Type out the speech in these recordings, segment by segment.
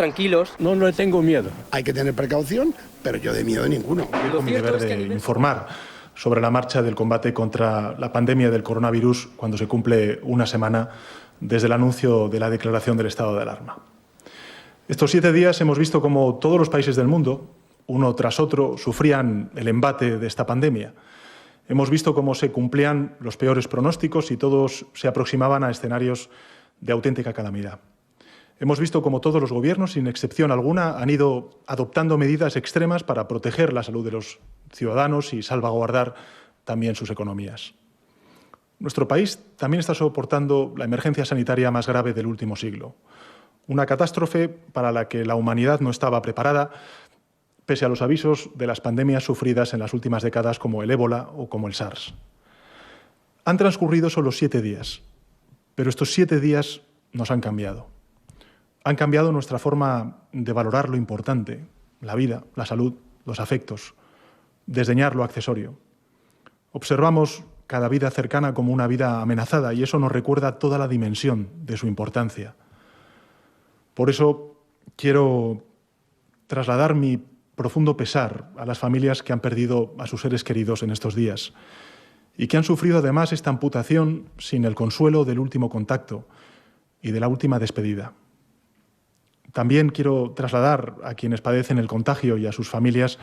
tranquilos. No le tengo miedo. Hay que tener precaución, pero yo de miedo ninguno. Con mi deber de informar sobre la marcha del combate contra la pandemia del coronavirus cuando se cumple una semana desde el anuncio de la declaración del estado de alarma. Estos 7 días hemos visto cómo todos los países del mundo, uno tras otro, sufrían el embate de esta pandemia. Hemos visto cómo se cumplían los peores pronósticos y todos se aproximaban a escenarios de auténtica calamidad. Hemos visto cómo todos los gobiernos, sin excepción alguna, han ido adoptando medidas extremas para proteger la salud de los ciudadanos y salvaguardar también sus economías. Nuestro país también está soportando la emergencia sanitaria más grave del último siglo. Una catástrofe para la que la humanidad no estaba preparada, pese a los avisos de las pandemias sufridas en las últimas décadas como el ébola o como el SARS. Han transcurrido solo 7 días, pero estos 7 días nos han cambiado. Han cambiado nuestra forma de valorar lo importante, la vida, la salud, los afectos, desdeñar lo accesorio. Observamos cada vida cercana como una vida amenazada y eso nos recuerda toda la dimensión de su importancia. Por eso quiero trasladar mi profundo pesar a las familias que han perdido a sus seres queridos en estos días y que han sufrido además esta amputación sin el consuelo del último contacto y de la última despedida. También quiero trasladar a quienes padecen el contagio y a sus familias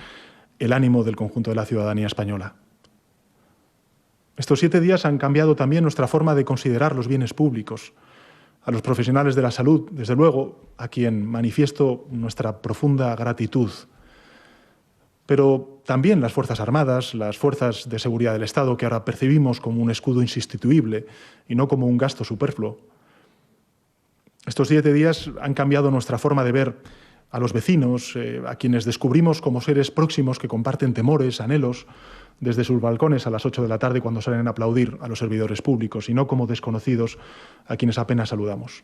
el ánimo del conjunto de la ciudadanía española. Estos 7 días han cambiado también nuestra forma de considerar los bienes públicos. A los profesionales de la salud, desde luego, a quien manifiesto nuestra profunda gratitud. Pero también las Fuerzas Armadas, las fuerzas de seguridad del Estado, que ahora percibimos como un escudo insustituible y no como un gasto superfluo. Estos 7 días han cambiado nuestra forma de ver a los vecinos, a quienes descubrimos como seres próximos que comparten temores, anhelos, desde sus balcones a las 8 de la tarde cuando salen a aplaudir a los servidores públicos y no como desconocidos a quienes apenas saludamos.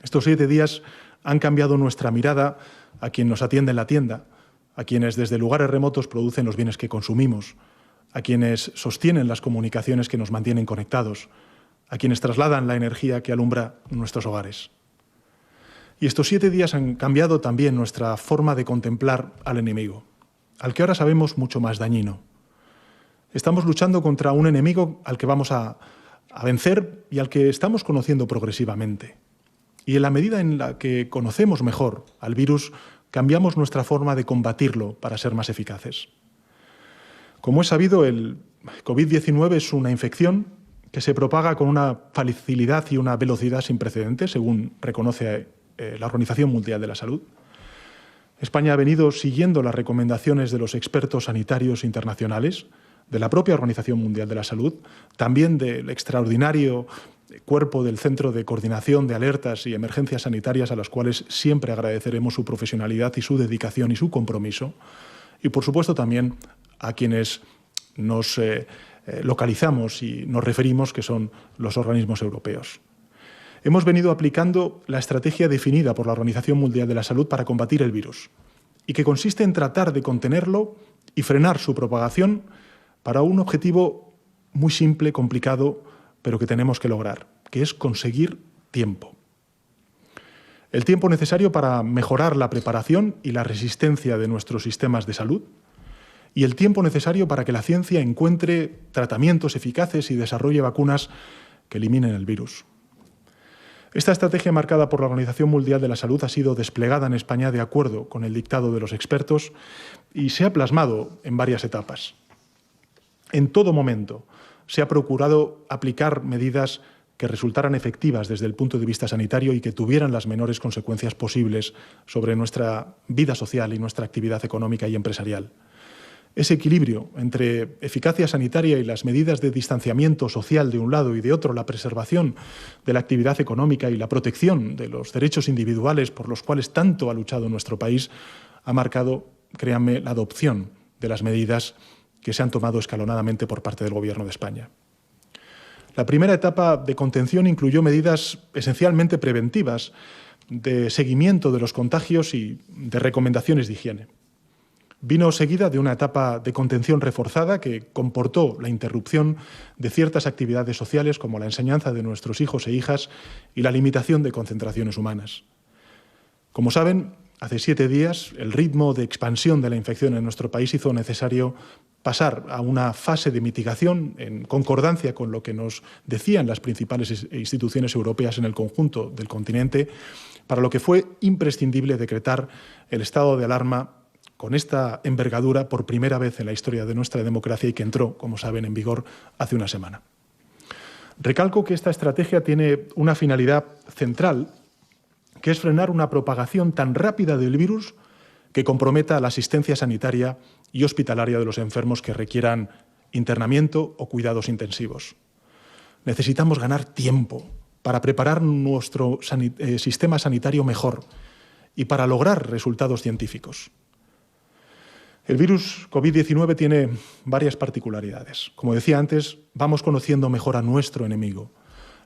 Estos 7 días han cambiado nuestra mirada a quien nos atiende en la tienda, a quienes desde lugares remotos producen los bienes que consumimos, a quienes sostienen las comunicaciones que nos mantienen conectados, a quienes trasladan la energía que alumbra nuestros hogares. Y estos 7 días han cambiado también nuestra forma de contemplar al enemigo, al que ahora sabemos mucho más dañino. Estamos luchando contra un enemigo al que vamos a vencer y al que estamos conociendo progresivamente. Y en la medida en la que conocemos mejor al virus, cambiamos nuestra forma de combatirlo para ser más eficaces. Como es sabido, el COVID-19 es una infección que se propaga con una facilidad y una velocidad sin precedentes, según reconoce la Organización Mundial de la Salud. España ha venido siguiendo las recomendaciones de los expertos sanitarios internacionales, de la propia Organización Mundial de la Salud, también del extraordinario cuerpo del Centro de Coordinación de Alertas y Emergencias Sanitarias, a los cuales siempre agradeceremos su profesionalidad y su dedicación y su compromiso, y por supuesto también a quienes nos localizamos y nos referimos, que son los organismos europeos. Hemos venido aplicando la estrategia definida por la Organización Mundial de la Salud para combatir el virus y que consiste en tratar de contenerlo y frenar su propagación para un objetivo muy simple, complicado, pero que tenemos que lograr, que es conseguir tiempo. El tiempo necesario para mejorar la preparación y la resistencia de nuestros sistemas de salud y el tiempo necesario para que la ciencia encuentre tratamientos eficaces y desarrolle vacunas que eliminen el virus. Esta estrategia marcada por la Organización Mundial de la Salud ha sido desplegada en España de acuerdo con el dictado de los expertos y se ha plasmado en varias etapas. En todo momento se ha procurado aplicar medidas que resultaran efectivas desde el punto de vista sanitario y que tuvieran las menores consecuencias posibles sobre nuestra vida social y nuestra actividad económica y empresarial. Ese equilibrio entre eficacia sanitaria y las medidas de distanciamiento social de un lado y de otro, la preservación de la actividad económica y la protección de los derechos individuales por los cuales tanto ha luchado nuestro país, ha marcado, créanme, la adopción de las medidas que se han tomado escalonadamente por parte del Gobierno de España. La primera etapa de contención incluyó medidas esencialmente preventivas, de seguimiento de los contagios y de recomendaciones de higiene. Vino seguida de una etapa de contención reforzada que comportó la interrupción de ciertas actividades sociales como la enseñanza de nuestros hijos e hijas y la limitación de concentraciones humanas. Como saben, hace 7 días el ritmo de expansión de la infección en nuestro país hizo necesario pasar a una fase de mitigación en concordancia con lo que nos decían las principales instituciones europeas en el conjunto del continente, para lo que fue imprescindible decretar el estado de alarma con esta envergadura por primera vez en la historia de nuestra democracia y que entró, como saben, en vigor hace una semana. Recalco que esta estrategia tiene una finalidad central, que es frenar una propagación tan rápida del virus que comprometa la asistencia sanitaria y hospitalaria de los enfermos que requieran internamiento o cuidados intensivos. Necesitamos ganar tiempo para preparar nuestro sistema sanitario mejor y para lograr resultados científicos. El virus COVID-19 tiene varias particularidades. Como decía antes, vamos conociendo mejor a nuestro enemigo.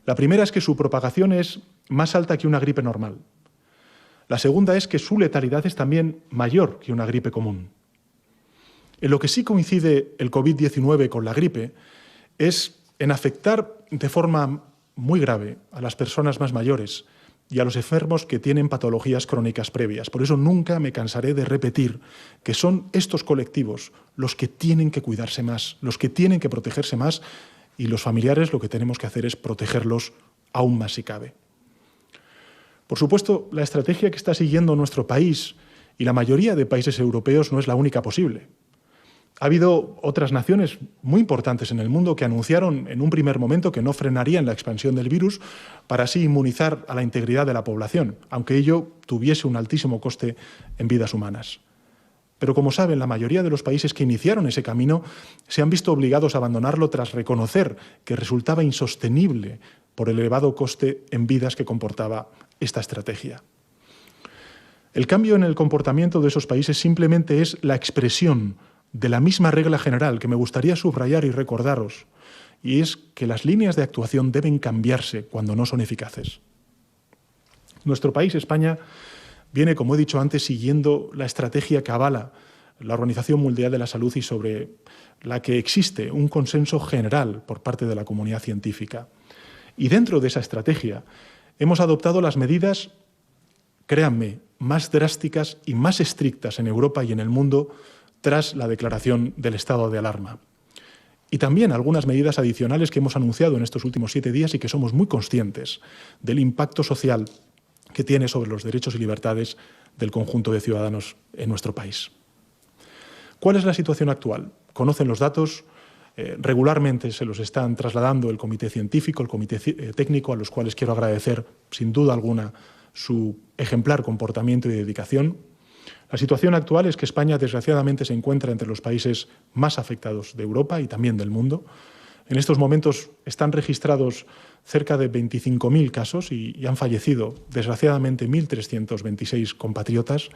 La primera es que su propagación es más alta que una gripe normal. La segunda es que su letalidad es también mayor que una gripe común. En lo que sí coincide el COVID-19 con la gripe es en afectar de forma muy grave a las personas más mayores y a los enfermos que tienen patologías crónicas previas. Por eso nunca me cansaré de repetir que son estos colectivos los que tienen que cuidarse más, los que tienen que protegerse más, y los familiares lo que tenemos que hacer es protegerlos aún más si cabe. Por supuesto, la estrategia que está siguiendo nuestro país y la mayoría de países europeos no es la única posible. Ha habido otras naciones muy importantes en el mundo que anunciaron en un primer momento que no frenarían la expansión del virus para así inmunizar a la integridad de la población, aunque ello tuviese un altísimo coste en vidas humanas. Pero como saben, la mayoría de los países que iniciaron ese camino se han visto obligados a abandonarlo tras reconocer que resultaba insostenible por el elevado coste en vidas que comportaba esta estrategia. El cambio en el comportamiento de esos países simplemente es la expresión de la misma regla general que me gustaría subrayar y recordaros, y es que las líneas de actuación deben cambiarse cuando no son eficaces. Nuestro país, España, viene, como he dicho antes, siguiendo la estrategia que avala la Organización Mundial de la Salud y sobre la que existe un consenso general por parte de la comunidad científica. Y dentro de esa estrategia hemos adoptado las medidas, créanme, más drásticas y más estrictas en Europa y en el mundo tras la declaración del estado de alarma. Y también algunas medidas adicionales que hemos anunciado en estos últimos 7 días y que somos muy conscientes del impacto social que tiene sobre los derechos y libertades del conjunto de ciudadanos en nuestro país. ¿Cuál es la situación actual? Conocen los datos, regularmente se los están trasladando el comité científico, el comité técnico, a los cuales quiero agradecer sin duda alguna su ejemplar comportamiento y dedicación. La situación actual es que España, desgraciadamente, se encuentra entre los países más afectados de Europa y también del mundo. En estos momentos están registrados cerca de 25.000 casos y han fallecido, desgraciadamente, 1.326 compatriotas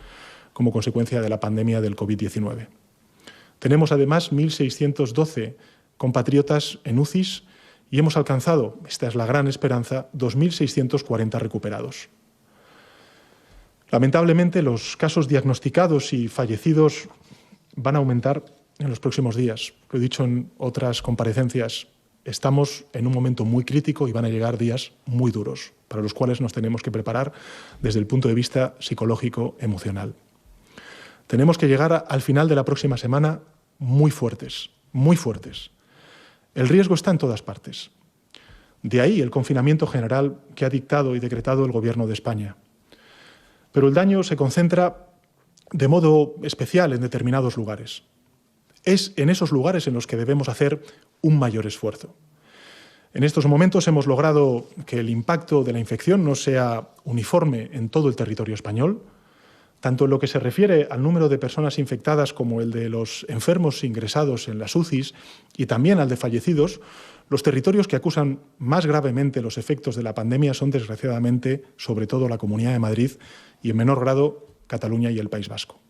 como consecuencia de la pandemia del COVID-19. Tenemos, además, 1.612 compatriotas en UCIs y hemos alcanzado, esta es la gran esperanza, 2.640 recuperados. Lamentablemente, los casos diagnosticados y fallecidos van a aumentar en los próximos días. Lo he dicho en otras comparecencias, estamos en un momento muy crítico y van a llegar días muy duros, para los cuales nos tenemos que preparar desde el punto de vista psicológico, emocional. Tenemos que llegar al final de la próxima semana muy fuertes, muy fuertes. El riesgo está en todas partes. De ahí el confinamiento general que ha dictado y decretado el Gobierno de España. Pero el daño se concentra de modo especial en determinados lugares. Es en esos lugares en los que debemos hacer un mayor esfuerzo. En estos momentos hemos logrado que el impacto de la infección no sea uniforme en todo el territorio español, tanto en lo que se refiere al número de personas infectadas como el de los enfermos ingresados en las UCIs y también al de fallecidos. Los territorios que acusan más gravemente los efectos de la pandemia son, desgraciadamente, sobre todo la Comunidad de Madrid y, en menor grado, Cataluña y el País Vasco.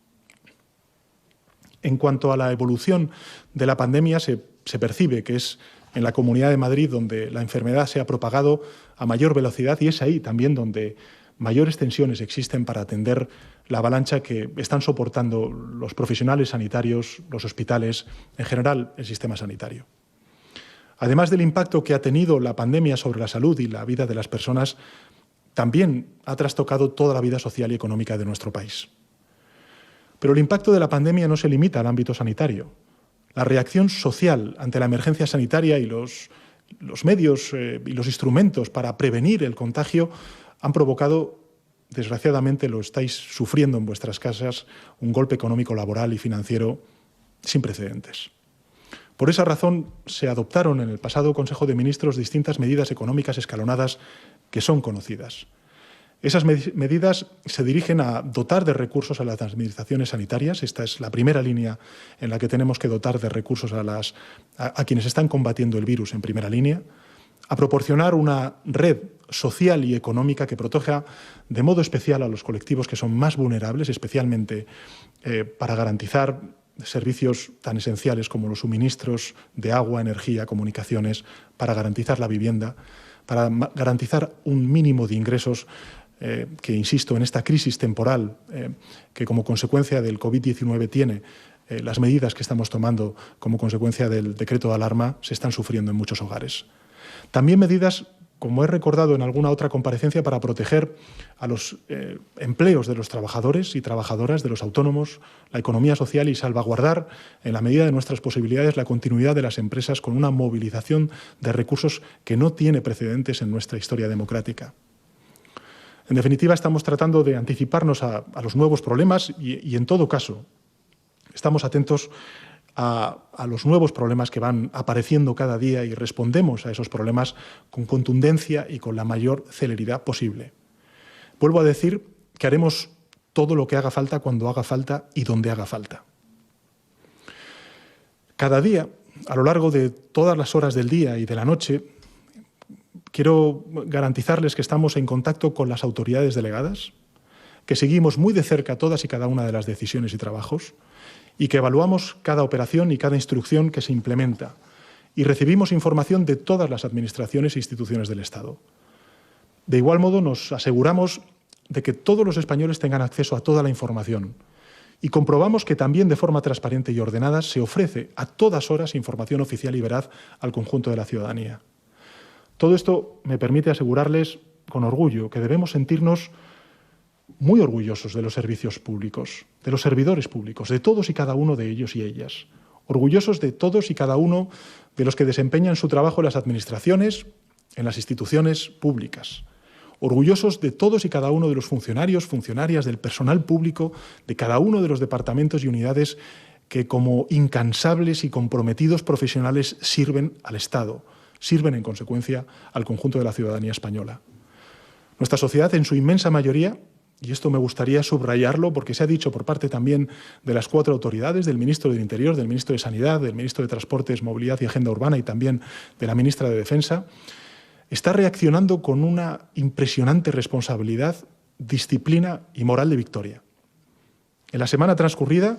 En cuanto a la evolución de la pandemia, se percibe que es en la Comunidad de Madrid donde la enfermedad se ha propagado a mayor velocidad y es ahí también donde mayores tensiones existen para atender la avalancha que están soportando los profesionales sanitarios, los hospitales, en general el sistema sanitario. Además del impacto que ha tenido la pandemia sobre la salud y la vida de las personas, también ha trastocado toda la vida social y económica de nuestro país. Pero el impacto de la pandemia no se limita al ámbito sanitario. La reacción social ante la emergencia sanitaria y los medios y los instrumentos para prevenir el contagio han provocado, desgraciadamente lo estáis sufriendo en vuestras casas, un golpe económico, laboral y financiero sin precedentes. Por esa razón se adoptaron en el pasado Consejo de Ministros distintas medidas económicas escalonadas que son conocidas. Esas medidas se dirigen a dotar de recursos a las administraciones sanitarias. Esta es la primera línea en la que tenemos que dotar de recursos a quienes están combatiendo el virus en primera línea, a proporcionar una red social y económica que proteja de modo especial a los colectivos que son más vulnerables, especialmente para garantizar servicios tan esenciales como los suministros de agua, energía, comunicaciones, para garantizar la vivienda, para garantizar un mínimo de ingresos que, insisto, en esta crisis temporal que como consecuencia del COVID-19 tiene las medidas que estamos tomando como consecuencia del decreto de alarma se están sufriendo en muchos hogares. También medidas, como he recordado en alguna otra comparecencia, para proteger a los empleos de los trabajadores y trabajadoras, de los autónomos, la economía social y salvaguardar, en la medida de nuestras posibilidades, la continuidad de las empresas con una movilización de recursos que no tiene precedentes en nuestra historia democrática. En definitiva, estamos tratando de anticiparnos a los nuevos problemas y, en todo caso, estamos atentos a los nuevos problemas que van apareciendo cada día y respondemos a esos problemas con contundencia y con la mayor celeridad posible. Vuelvo a decir que haremos todo lo que haga falta cuando haga falta y donde haga falta. Cada día, a lo largo de todas las horas del día y de la noche, quiero garantizarles que estamos en contacto con las autoridades delegadas, que seguimos muy de cerca todas y cada una de las decisiones y trabajos, y que evaluamos cada operación y cada instrucción que se implementa y recibimos información de todas las administraciones e instituciones del Estado. De igual modo, nos aseguramos de que todos los españoles tengan acceso a toda la información y comprobamos que también de forma transparente y ordenada se ofrece a todas horas información oficial y veraz al conjunto de la ciudadanía. Todo esto me permite asegurarles con orgullo que debemos sentirnos muy orgullosos de los servicios públicos, de los servidores públicos, de todos y cada uno de ellos y ellas. Orgullosos de todos y cada uno de los que desempeñan su trabajo en las administraciones, en las instituciones públicas. Orgullosos de todos y cada uno de los funcionarios, funcionarias, del personal público, de cada uno de los departamentos y unidades que como incansables y comprometidos profesionales sirven al Estado, sirven en consecuencia al conjunto de la ciudadanía española. Nuestra sociedad, en su inmensa mayoría, y esto me gustaría subrayarlo porque se ha dicho por parte también de las 4 autoridades, del ministro del Interior, del ministro de Sanidad, del ministro de Transportes, Movilidad y Agenda Urbana y también de la ministra de Defensa, está reaccionando con una impresionante responsabilidad, disciplina y moral de victoria. En la semana transcurrida,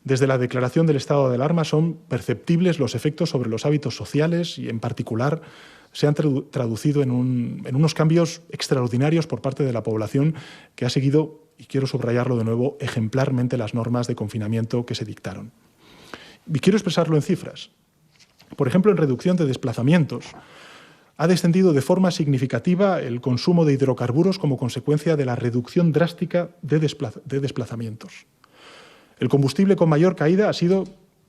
desde la declaración del estado de alarma, son perceptibles los efectos sobre los hábitos sociales y, en particular, se han traducido en unos cambios extraordinarios por parte de la población que ha seguido, y quiero subrayarlo de nuevo, ejemplarmente las normas de confinamiento que se dictaron. Y quiero expresarlo en cifras. Por ejemplo, en reducción de desplazamientos, ha descendido de forma significativa el consumo de hidrocarburos como consecuencia de la reducción drástica de desplazamientos. El combustible con mayor caída ha sido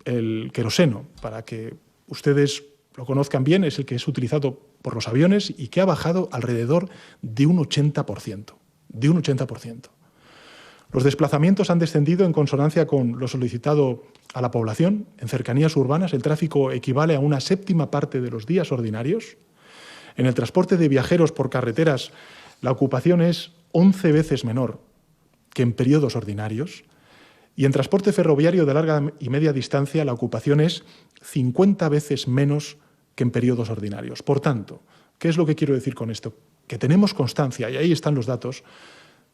el queroseno, para que ustedes lo conozcan bien, es el que es utilizado por los aviones y que ha bajado alrededor de un 80%. De un 80%. Los desplazamientos han descendido en consonancia con lo solicitado a la población. En cercanías urbanas el tráfico equivale a una séptima parte de los días ordinarios. En el transporte de viajeros por carreteras la ocupación es 11 veces menor que en periodos ordinarios. Y en transporte ferroviario de larga y media distancia la ocupación es 50 veces menos que en periodos ordinarios. Por tanto, ¿qué es lo que quiero decir con esto? Que tenemos constancia, y ahí están los datos,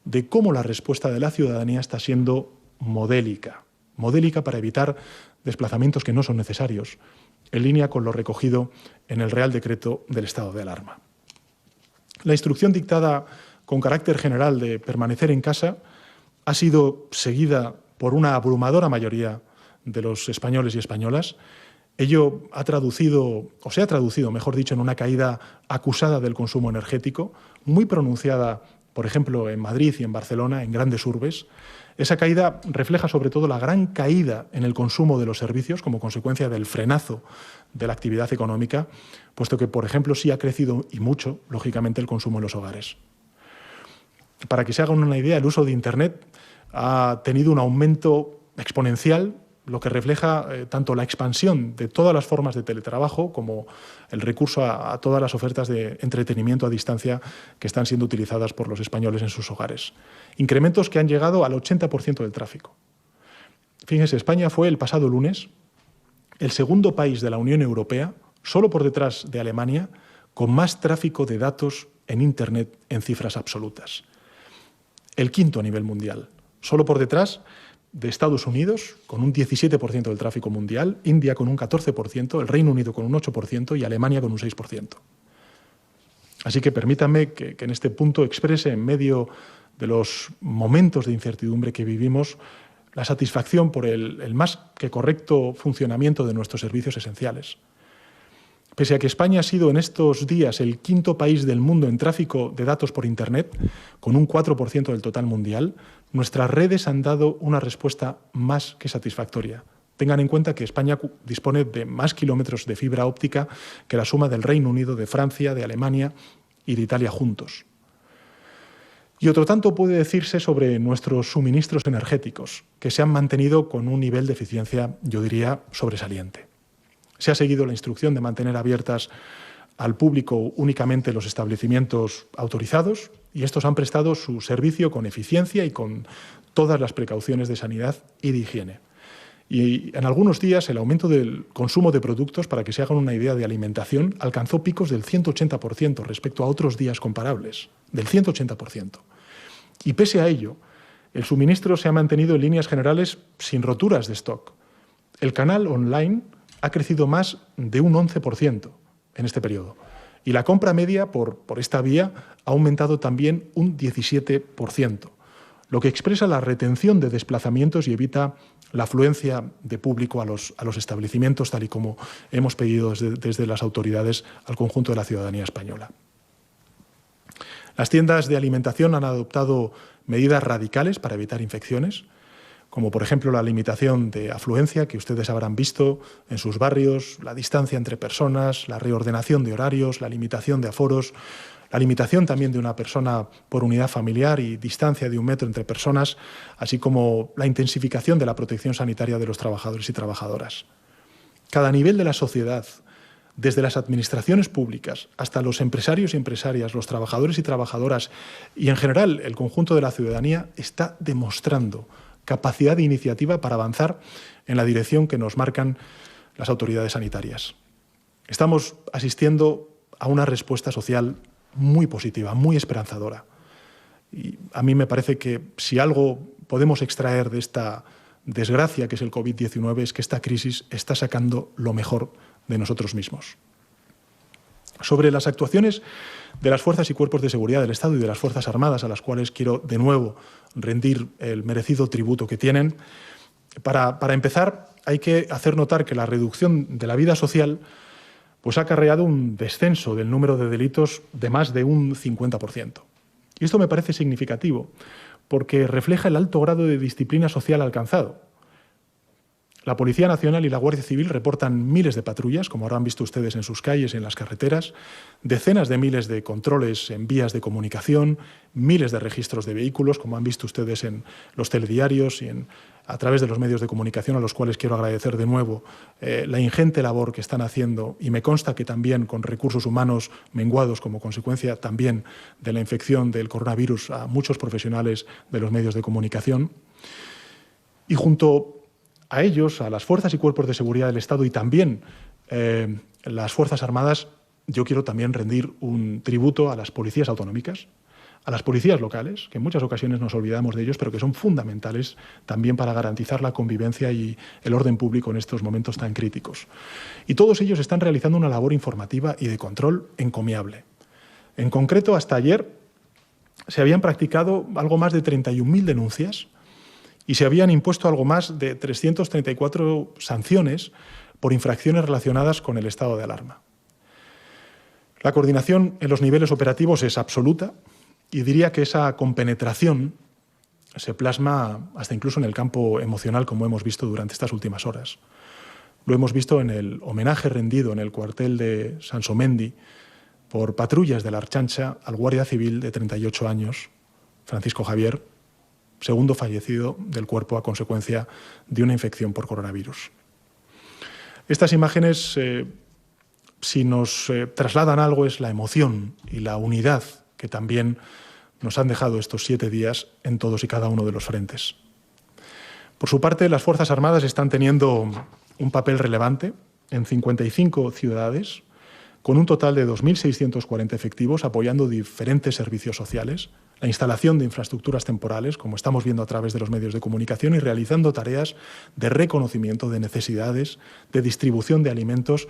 de cómo la respuesta de la ciudadanía está siendo modélica para evitar desplazamientos que no son necesarios, en línea con lo recogido en el Real Decreto del estado de alarma. La instrucción dictada con carácter general de permanecer en casa ha sido seguida por una abrumadora mayoría de los españoles y españolas. Ello se ha traducido, mejor dicho, en una caída acusada del consumo energético, muy pronunciada por ejemplo, en Madrid y en Barcelona, en grandes urbes. Esa caída refleja sobre todo la gran caída en el consumo de los servicios como consecuencia del frenazo de la actividad económica, puesto que, por ejemplo, sí ha crecido y mucho, lógicamente, el consumo en los hogares. Para que se hagan una idea, el uso de Internet ha tenido un aumento exponencial, lo que refleja tanto la expansión de todas las formas de teletrabajo como el recurso a todas las ofertas de entretenimiento a distancia que están siendo utilizadas por los españoles en sus hogares. Incrementos que han llegado al 80% del tráfico. Fíjense, España fue el pasado lunes el segundo país de la Unión Europea, solo por detrás de Alemania, con más tráfico de datos en Internet en cifras absolutas. El quinto a nivel mundial, solo por detrás de Estados Unidos, con un 17% del tráfico mundial, India con un 14%, el Reino Unido con un 8% y Alemania con un 6%. Así que permítanme que en este punto exprese, en medio de los momentos de incertidumbre que vivimos, la satisfacción por el más que correcto funcionamiento de nuestros servicios esenciales. Pese a que España ha sido en estos días el quinto país del mundo en tráfico de datos por Internet, con un 4% del total mundial, nuestras redes han dado una respuesta más que satisfactoria. Tengan en cuenta que España dispone de más kilómetros de fibra óptica que la suma del Reino Unido, de Francia, de Alemania y de Italia juntos. Y otro tanto puede decirse sobre nuestros suministros energéticos, que se han mantenido con un nivel de eficiencia, yo diría, sobresaliente. Se ha seguido la instrucción de mantener abiertas al público únicamente los establecimientos autorizados y estos han prestado su servicio con eficiencia y con todas las precauciones de sanidad y de higiene. Y en algunos días el aumento del consumo de productos, para que se hagan una idea de alimentación, alcanzó picos del 180% respecto a otros días comparables, del 180%. Y pese a ello, el suministro se ha mantenido en líneas generales sin roturas de stock. El canal online ha crecido más de un 11% en este periodo. Y la compra media por esta vía ha aumentado también un 17%, lo que expresa la retención de desplazamientos y evita la afluencia de público a los establecimientos, tal y como hemos pedido desde las autoridades al conjunto de la ciudadanía española. Las tiendas de alimentación han adoptado medidas radicales para evitar infecciones, como por ejemplo la limitación de afluencia que ustedes habrán visto en sus barrios, la distancia entre personas, la reordenación de horarios, la limitación de aforos, la limitación también de una persona por unidad familiar y distancia de 1 metro entre personas, así como la intensificación de la protección sanitaria de los trabajadores y trabajadoras. Cada nivel de la sociedad, desde las administraciones públicas hasta los empresarios y empresarias, los trabajadores y trabajadoras y en general el conjunto de la ciudadanía, está demostrando capacidad de iniciativa para avanzar en la dirección que nos marcan las autoridades sanitarias. Estamos asistiendo a una respuesta social muy positiva, muy esperanzadora. Y a mí me parece que si algo podemos extraer de esta desgracia que es el COVID-19 es que esta crisis está sacando lo mejor de nosotros mismos. Sobre las actuaciones de las fuerzas y cuerpos de seguridad del Estado y de las Fuerzas Armadas, a las cuales quiero de nuevo rendir el merecido tributo que tienen, para empezar hay que hacer notar que la reducción de la vida social pues ha acarreado un descenso del número de delitos de más de un 50%. Y esto me parece significativo porque refleja el alto grado de disciplina social alcanzado. La Policía Nacional y la Guardia Civil reportan miles de patrullas, como habrán visto ustedes en sus calles y en las carreteras, decenas de miles de controles en vías de comunicación, miles de registros de vehículos, como han visto ustedes en los telediarios y a través de los medios de comunicación, a los cuales quiero agradecer de nuevo la ingente labor que están haciendo, y me consta que también con recursos humanos menguados como consecuencia también de la infección del coronavirus a muchos profesionales de los medios de comunicación. Y junto a ellos, a las fuerzas y cuerpos de seguridad del Estado y también las Fuerzas Armadas, yo quiero también rendir un tributo a las policías autonómicas, a las policías locales, que en muchas ocasiones nos olvidamos de ellos, pero que son fundamentales también para garantizar la convivencia y el orden público en estos momentos tan críticos. Y todos ellos están realizando una labor informativa y de control encomiable. En concreto, hasta ayer se habían practicado algo más de 31.000 denuncias y se habían impuesto algo más de 334 sanciones por infracciones relacionadas con el estado de alarma. La coordinación en los niveles operativos es absoluta Y diría que esa compenetración se plasma hasta incluso en el campo emocional, como hemos visto durante estas últimas horas. Lo hemos visto en el homenaje rendido en el cuartel de Sansomendi por patrullas de la Archancha al guardia civil de 38 años, Francisco Javier, segundo fallecido del cuerpo a consecuencia de una infección por coronavirus. Estas imágenes, si nos trasladan algo, es la emoción y la unidad que también nos han dejado estos 7 días en todos y cada uno de los frentes. Por su parte, las Fuerzas Armadas están teniendo un papel relevante en 55 ciudades, con un total de 2.640 efectivos apoyando diferentes servicios sociales, la instalación de infraestructuras temporales, como estamos viendo a través de los medios de comunicación, y realizando tareas de reconocimiento de necesidades, de distribución de alimentos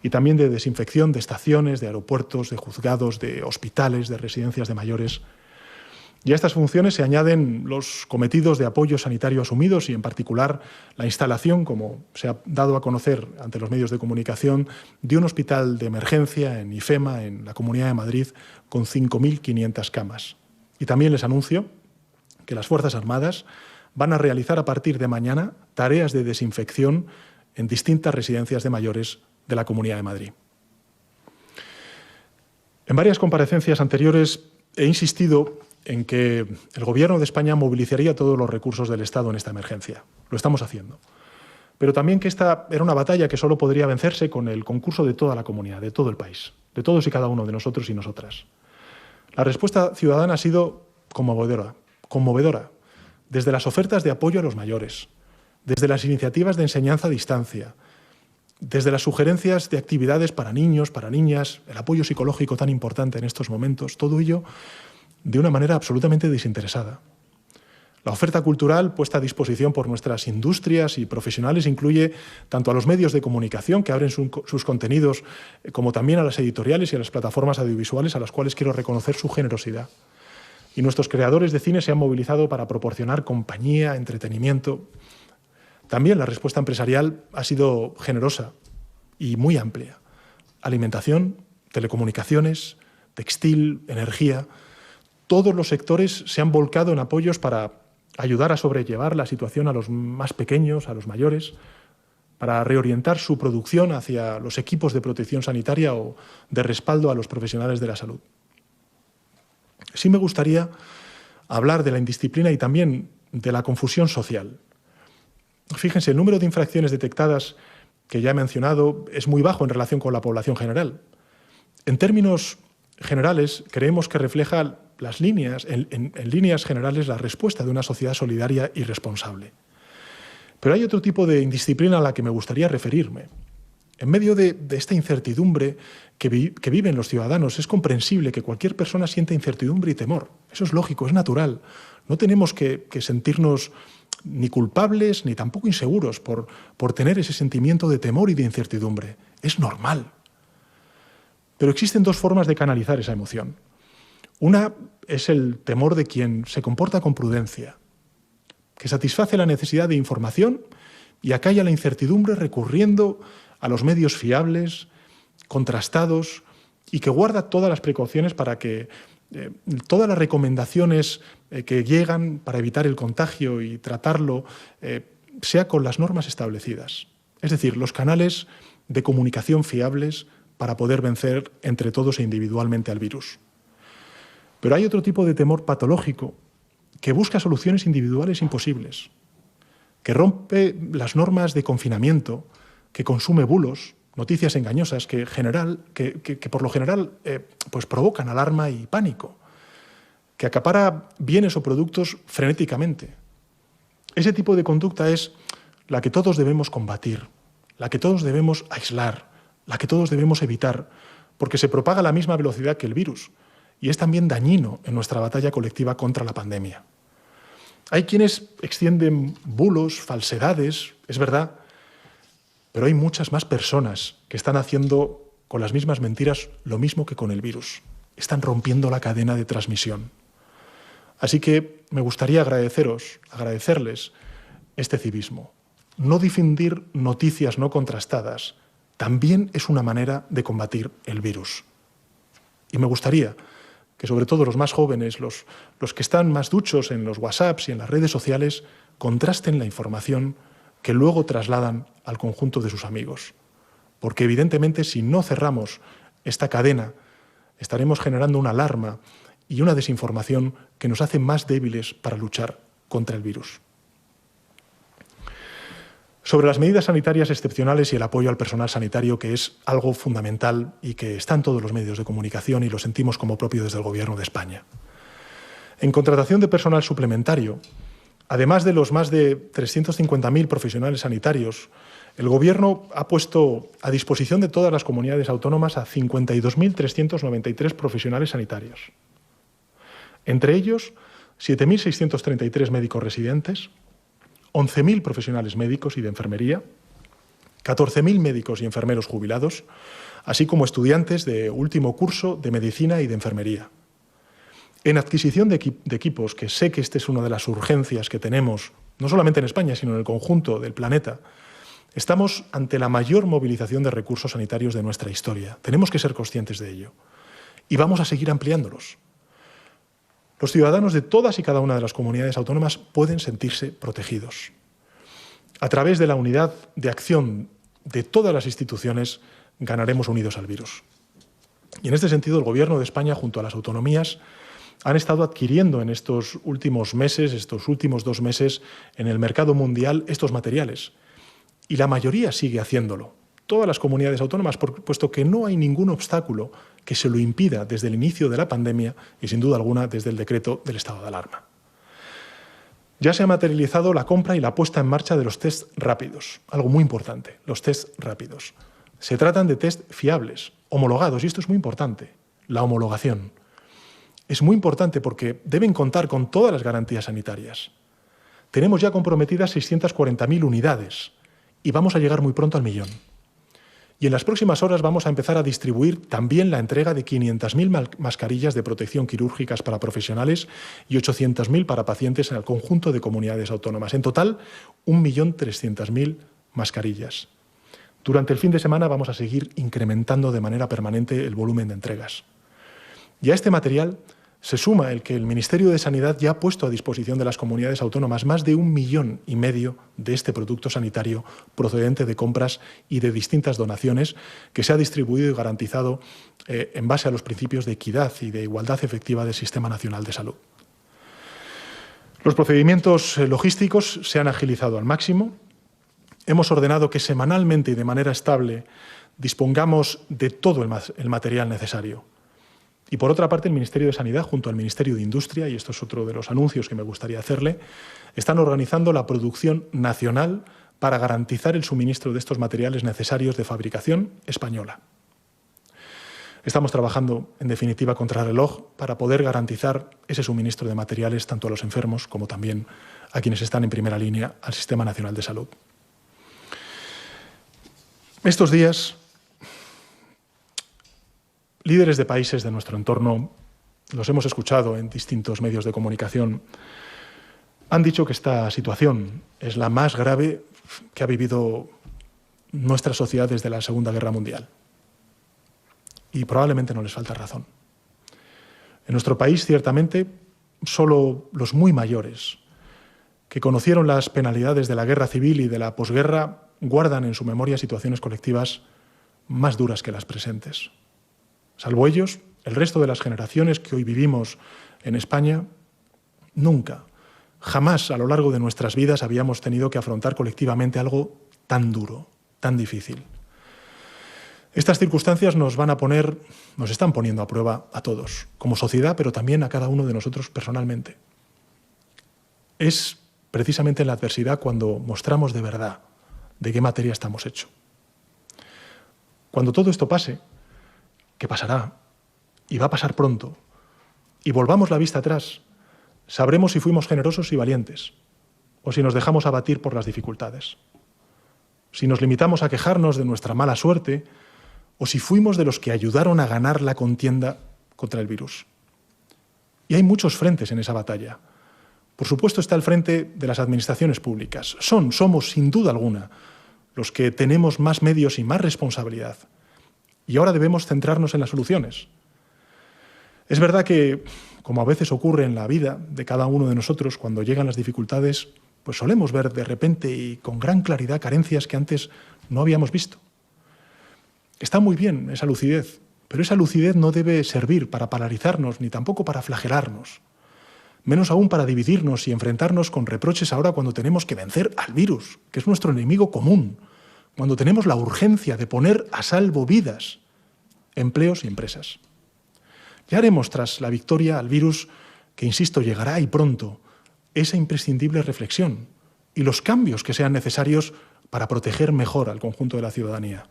y también de desinfección de estaciones, de aeropuertos, de juzgados, de hospitales, de residencias de mayores. Y a estas funciones se añaden los cometidos de apoyo sanitario asumidos y, en particular, la instalación, como se ha dado a conocer ante los medios de comunicación, de un hospital de emergencia en IFEMA, en la Comunidad de Madrid, con 5.500 camas. Y también les anuncio que las Fuerzas Armadas van a realizar a partir de mañana tareas de desinfección en distintas residencias de mayores de la Comunidad de Madrid. En varias comparecencias anteriores he insistido en que el Gobierno de España movilizaría todos los recursos del Estado en esta emergencia. Lo estamos haciendo. Pero también que esta era una batalla que solo podría vencerse con el concurso de toda la comunidad, de todo el país, de todos y cada uno de nosotros y nosotras. La respuesta ciudadana ha sido conmovedora, desde las ofertas de apoyo a los mayores, desde las iniciativas de enseñanza a distancia, desde las sugerencias de actividades para niños, para niñas, el apoyo psicológico tan importante en estos momentos, todo ello de una manera absolutamente desinteresada. La oferta cultural puesta a disposición por nuestras industrias y profesionales incluye tanto a los medios de comunicación que abren sus contenidos, como también a las editoriales y a las plataformas audiovisuales, a las cuales quiero reconocer su generosidad. Y nuestros creadores de cine se han movilizado para proporcionar compañía, entretenimiento. También la respuesta empresarial ha sido generosa y muy amplia. Alimentación, telecomunicaciones, textil, energía. Todos los sectores se han volcado en apoyos para ayudar a sobrellevar la situación a los más pequeños, a los mayores, para reorientar su producción hacia los equipos de protección sanitaria o de respaldo a los profesionales de la salud. Sí me gustaría hablar de la indisciplina y también de la confusión social. Fíjense, el número de infracciones detectadas que ya he mencionado es muy bajo en relación con la población general. En términos generales, creemos que refleja en líneas generales la respuesta de una sociedad solidaria y responsable. Pero hay otro tipo de indisciplina a la que me gustaría referirme. En medio de esta incertidumbre que viven los ciudadanos, es comprensible que cualquier persona sienta incertidumbre y temor. Eso es lógico, es natural. No tenemos que sentirnos ni culpables ni tampoco inseguros por tener ese sentimiento de temor y de incertidumbre. Es normal. Pero existen dos formas de canalizar esa emoción. Una es el temor de quien se comporta con prudencia, que satisface la necesidad de información y acalla la incertidumbre recurriendo a los medios fiables, contrastados y que guarda todas las precauciones para que todas las recomendaciones que llegan para evitar el contagio y tratarlo sea con las normas establecidas. Es decir, los canales de comunicación fiables para poder vencer entre todos e individualmente al virus. Pero hay otro tipo de temor patológico que busca soluciones individuales imposibles, que rompe las normas de confinamiento, que consume bulos, noticias engañosas que por lo general pues provocan alarma y pánico, que acapara bienes o productos frenéticamente. Ese tipo de conducta es la que todos debemos combatir, la que todos debemos aislar, la que todos debemos evitar, porque se propaga a la misma velocidad que el virus y es también dañino en nuestra batalla colectiva contra la pandemia. Hay quienes extienden bulos, falsedades, es verdad, pero hay muchas más personas que están haciendo con las mismas mentiras lo mismo que con el virus. Están rompiendo la cadena de transmisión. Así que me gustaría agradecerles este civismo. No difundir noticias no contrastadas también es una manera de combatir el virus. Y me gustaría que sobre todo los más jóvenes, los que están más duchos en los WhatsApps y en las redes sociales, contrasten la información que luego trasladan al conjunto de sus amigos. Porque evidentemente si no cerramos esta cadena, estaremos generando una alarma y una desinformación que nos hace más débiles para luchar contra el virus. Sobre las medidas sanitarias excepcionales y el apoyo al personal sanitario, que es algo fundamental y que está en todos los medios de comunicación y lo sentimos como propio desde el Gobierno de España. En contratación de personal suplementario, además de los más de 350.000 profesionales sanitarios, el Gobierno ha puesto a disposición de todas las comunidades autónomas a 52.393 profesionales sanitarios. Entre ellos, 7.633 médicos residentes, 11.000 profesionales médicos y de enfermería, 14.000 médicos y enfermeros jubilados, así como estudiantes de último curso de medicina y de enfermería. En adquisición de equipos, que sé que esta es una de las urgencias que tenemos, no solamente en España, sino en el conjunto del planeta, estamos ante la mayor movilización de recursos sanitarios de nuestra historia. Tenemos que ser conscientes de ello. Y vamos a seguir ampliándolos. Los ciudadanos de todas y cada una de las comunidades autónomas pueden sentirse protegidos. A través de la unidad de acción de todas las instituciones, ganaremos unidos al virus. Y en este sentido, el Gobierno de España, junto a las autonomías, han estado adquiriendo en estos últimos meses, estos últimos 2 meses, en el mercado mundial estos materiales. Y la mayoría sigue haciéndolo. Todas las comunidades autónomas, puesto que no hay ningún obstáculo que se lo impida desde el inicio de la pandemia y, sin duda alguna, desde el decreto del estado de alarma. Ya se ha materializado la compra y la puesta en marcha de los test rápidos, algo muy importante, los test rápidos. Se tratan de test fiables, homologados, y esto es muy importante, la homologación. Es muy importante porque deben contar con todas las garantías sanitarias. Tenemos ya comprometidas 640.000 unidades y vamos a llegar muy pronto al 1.000.000. Y en las próximas horas vamos a empezar a distribuir también la entrega de 500.000 mascarillas de protección quirúrgicas para profesionales y 800.000 para pacientes en el conjunto de comunidades autónomas. En total, 1.300.000 mascarillas. Durante el fin de semana vamos a seguir incrementando de manera permanente el volumen de entregas. Y a este material se suma el que el Ministerio de Sanidad ya ha puesto a disposición de las comunidades autónomas más de 1,5 millones de este producto sanitario procedente de compras y de distintas donaciones que se ha distribuido y garantizado en base a los principios de equidad y de igualdad efectiva del Sistema Nacional de Salud. Los procedimientos logísticos se han agilizado al máximo. Hemos ordenado que semanalmente y de manera estable dispongamos de todo el material necesario. Y por otra parte, el Ministerio de Sanidad, junto al Ministerio de Industria, y esto es otro de los anuncios que me gustaría hacerle, están organizando la producción nacional para garantizar el suministro de estos materiales necesarios de fabricación española. Estamos trabajando, en definitiva, contrarreloj para poder garantizar ese suministro de materiales tanto a los enfermos como también a quienes están en primera línea al Sistema Nacional de Salud. Estos días, líderes de países de nuestro entorno, los hemos escuchado en distintos medios de comunicación, han dicho que esta situación es la más grave que ha vivido nuestra sociedad desde la Segunda Guerra Mundial. Y probablemente no les falta razón. En nuestro país, ciertamente, solo los muy mayores, que conocieron las penalidades de la guerra civil y de la posguerra, guardan en su memoria situaciones colectivas más duras que las presentes. Salvo ellos, el resto de las generaciones que hoy vivimos en España, nunca, jamás a lo largo de nuestras vidas habíamos tenido que afrontar colectivamente algo tan duro, tan difícil. Estas circunstancias nos están poniendo a prueba a todos, como sociedad, pero también a cada uno de nosotros personalmente. Es precisamente en la adversidad cuando mostramos de verdad de qué materia estamos hechos. Cuando todo esto pase, que pasará, y va a pasar pronto, y volvamos la vista atrás, sabremos si fuimos generosos y valientes, o si nos dejamos abatir por las dificultades, si nos limitamos a quejarnos de nuestra mala suerte, o si fuimos de los que ayudaron a ganar la contienda contra el virus. Y hay muchos frentes en esa batalla. Por supuesto está el frente de las administraciones públicas. Somos, sin duda alguna, los que tenemos más medios y más responsabilidad. Y ahora debemos centrarnos en las soluciones. Es verdad que, como a veces ocurre en la vida de cada uno de nosotros, cuando llegan las dificultades, pues solemos ver de repente y con gran claridad carencias que antes no habíamos visto. Está muy bien esa lucidez, pero esa lucidez no debe servir para paralizarnos ni tampoco para flagelarnos. Menos aún para dividirnos y enfrentarnos con reproches ahora cuando tenemos que vencer al virus, que es nuestro enemigo común, cuando tenemos la urgencia de poner a salvo vidas, empleos y empresas. Ya haremos tras la victoria al virus, que insisto, llegará y pronto, esa imprescindible reflexión y los cambios que sean necesarios para proteger mejor al conjunto de la ciudadanía.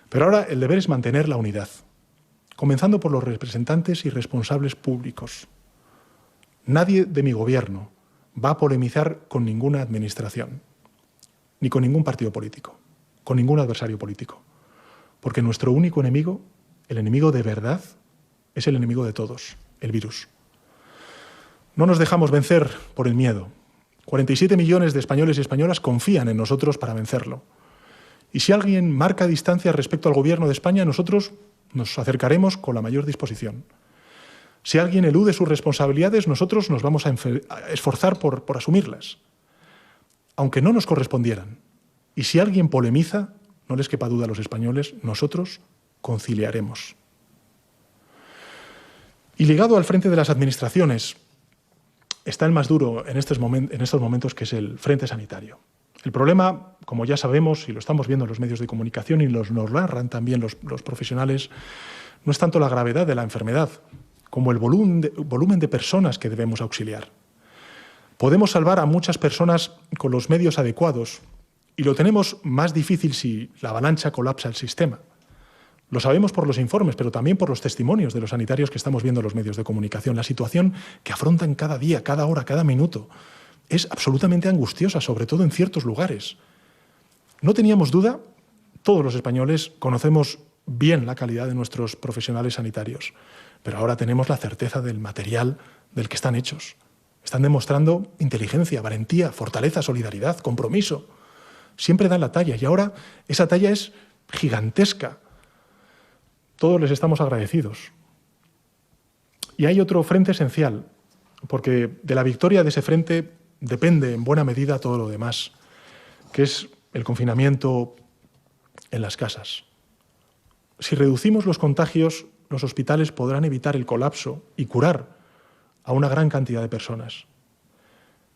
Pero ahora el deber es mantener la unidad, comenzando por los representantes y responsables públicos. Nadie de mi gobierno va a polemizar con ninguna administración, ni con ningún partido político, con ningún adversario político, porque nuestro único enemigo, el enemigo de verdad, es el enemigo de todos, el virus. No nos dejamos vencer por el miedo. 47 millones de españoles y españolas confían en nosotros para vencerlo. Y si alguien marca distancia respecto al gobierno de España, nosotros nos acercaremos con la mayor disposición. Si alguien elude sus responsabilidades, nosotros nos vamos a esforzar por asumirlas, aunque no nos correspondieran. Y si alguien polemiza, no les quepa duda a los españoles, nosotros conciliaremos. Y ligado al frente de las administraciones, está el más duro en estos momentos, que es el frente sanitario. El problema, como ya sabemos y lo estamos viendo en los medios de comunicación y nos narran también los profesionales, no es tanto la gravedad de la enfermedad como el volumen de personas que debemos auxiliar. Podemos salvar a muchas personas con los medios adecuados y lo tenemos más difícil si la avalancha colapsa el sistema. Lo sabemos por los informes, pero también por los testimonios de los sanitarios que estamos viendo en los medios de comunicación. La situación que afrontan cada día, cada hora, cada minuto es absolutamente angustiosa, sobre todo en ciertos lugares. No teníamos duda, todos los españoles conocemos bien la calidad de nuestros profesionales sanitarios, pero ahora tenemos la certeza del material del que están hechos. Están demostrando inteligencia, valentía, fortaleza, solidaridad, compromiso. Siempre dan la talla y ahora esa talla es gigantesca. Todos les estamos agradecidos. Y hay otro frente esencial, porque de la victoria de ese frente depende en buena medida todo lo demás, que es el confinamiento en las casas. Si reducimos los contagios, los hospitales podrán evitar el colapso y curar a una gran cantidad de personas.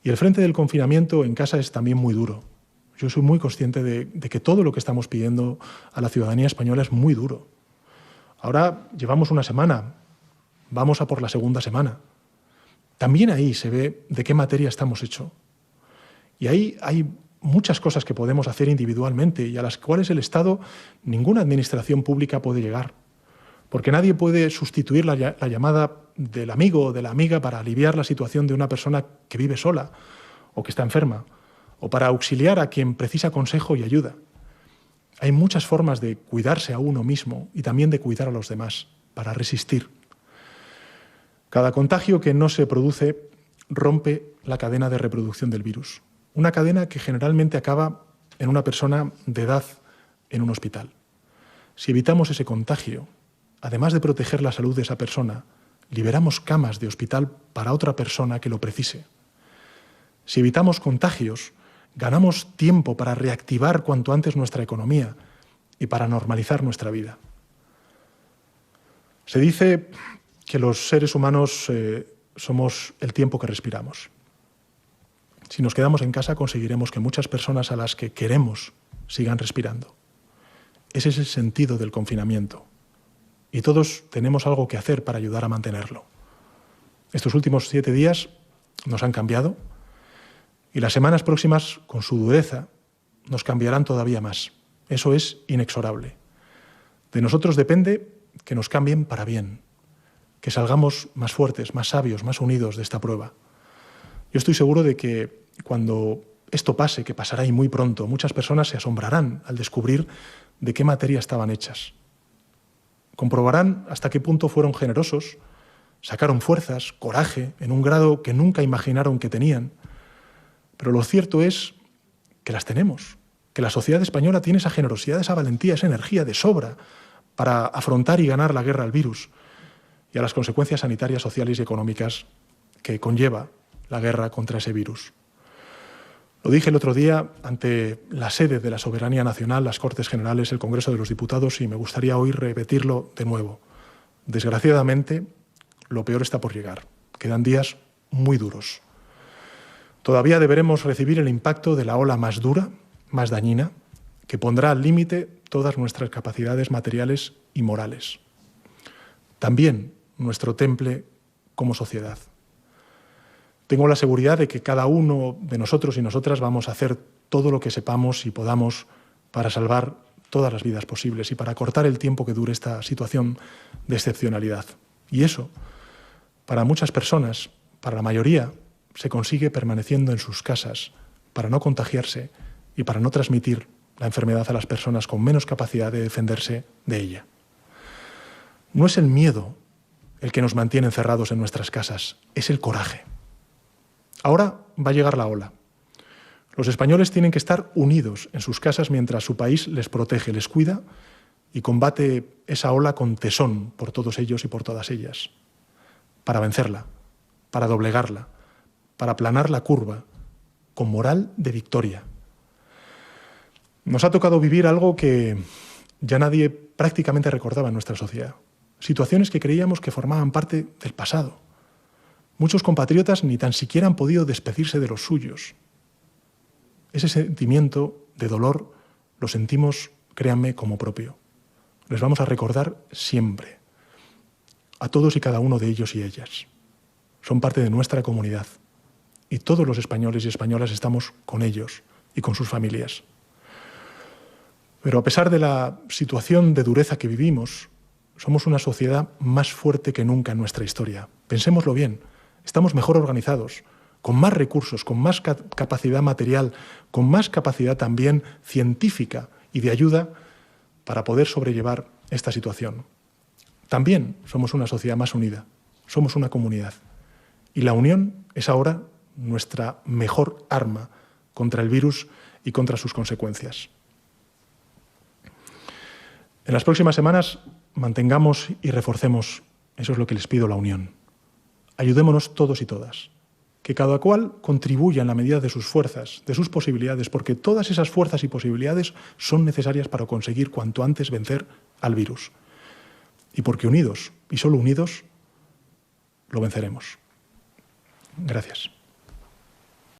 Y el frente del confinamiento en casa es también muy duro. Yo soy muy consciente de que todo lo que estamos pidiendo a la ciudadanía española es muy duro. Ahora llevamos una semana, vamos a por la segunda semana. También ahí se ve de qué materia estamos hechos. Y ahí hay muchas cosas que podemos hacer individualmente y a las cuales el Estado, ninguna administración pública puede llegar. Porque nadie puede sustituir la llamada del amigo o de la amiga para aliviar la situación de una persona que vive sola o que está enferma, o para auxiliar a quien precisa consejo y ayuda. Hay muchas formas de cuidarse a uno mismo y también de cuidar a los demás, para resistir. Cada contagio que no se produce rompe la cadena de reproducción del virus. Una cadena que generalmente acaba en una persona de edad en un hospital. Si evitamos ese contagio, además de proteger la salud de esa persona, liberamos camas de hospital para otra persona que lo precise. Si evitamos contagios, ganamos tiempo para reactivar cuanto antes nuestra economía y para normalizar nuestra vida. Se dice que los seres humanos somos el tiempo que respiramos. Si nos quedamos en casa, conseguiremos que muchas personas a las que queremos sigan respirando. Ese es el sentido del confinamiento. Y todos tenemos algo que hacer para ayudar a mantenerlo. Estos últimos 7 días nos han cambiado y las semanas próximas, con su dureza, nos cambiarán todavía más. Eso es inexorable. De nosotros depende que nos cambien para bien, que salgamos más fuertes, más sabios, más unidos de esta prueba. Yo estoy seguro de que cuando esto pase, que pasará y muy pronto, muchas personas se asombrarán al descubrir de qué materia estaban hechas. Comprobarán hasta qué punto fueron generosos, sacaron fuerzas, coraje, en un grado que nunca imaginaron que tenían. Pero lo cierto es que las tenemos, que la sociedad española tiene esa generosidad, esa valentía, esa energía de sobra para afrontar y ganar la guerra al virus. y a las consecuencias sanitarias, sociales y económicas que conlleva la guerra contra ese virus. Lo dije el otro día ante la sede de la soberanía nacional, las Cortes Generales, el Congreso de los Diputados, y me gustaría hoy repetirlo de nuevo. Desgraciadamente, lo peor está por llegar. Quedan días muy duros. Todavía deberemos recibir el impacto de la ola más dura, más dañina, que pondrá al límite todas nuestras capacidades materiales y morales. También nuestro temple como sociedad. Tengo la seguridad de que cada uno de nosotros y nosotras vamos a hacer todo lo que sepamos y podamos para salvar todas las vidas posibles y para acortar el tiempo que dure esta situación de excepcionalidad. Y eso, para muchas personas, para la mayoría, se consigue permaneciendo en sus casas para no contagiarse y para no transmitir la enfermedad a las personas con menos capacidad de defenderse de ella. No es el miedo el que nos mantiene encerrados en nuestras casas, es el coraje. Ahora va a llegar la ola. Los españoles tienen que estar unidos en sus casas mientras su país les protege, les cuida y combate esa ola con tesón por todos ellos y por todas ellas, para vencerla, para doblegarla, para aplanar la curva, con moral de victoria. Nos ha tocado vivir algo que ya nadie prácticamente recordaba en nuestra sociedad. Situaciones que creíamos que formaban parte del pasado. Muchos compatriotas ni tan siquiera han podido despedirse de los suyos. Ese sentimiento de dolor lo sentimos, créanme, como propio. Les vamos a recordar siempre, a todos y cada uno de ellos y ellas. Son parte de nuestra comunidad y todos los españoles y españolas estamos con ellos y con sus familias. Pero a pesar de la situación de dureza que vivimos, somos una sociedad más fuerte que nunca en nuestra historia. Pensémoslo bien. Estamos mejor organizados, con más recursos, con más capacidad material, con más capacidad también científica y de ayuda para poder sobrellevar esta situación. También somos una sociedad más unida, somos una comunidad. Y la unión es ahora nuestra mejor arma contra el virus y contra sus consecuencias. En las próximas semanas mantengamos y reforcemos, eso es lo que les pido, la unión. Ayudémonos todos y todas, que cada cual contribuya en la medida de sus fuerzas, de sus posibilidades, porque todas esas fuerzas y posibilidades son necesarias para conseguir cuanto antes vencer al virus. Y porque unidos, y solo unidos, lo venceremos. Gracias.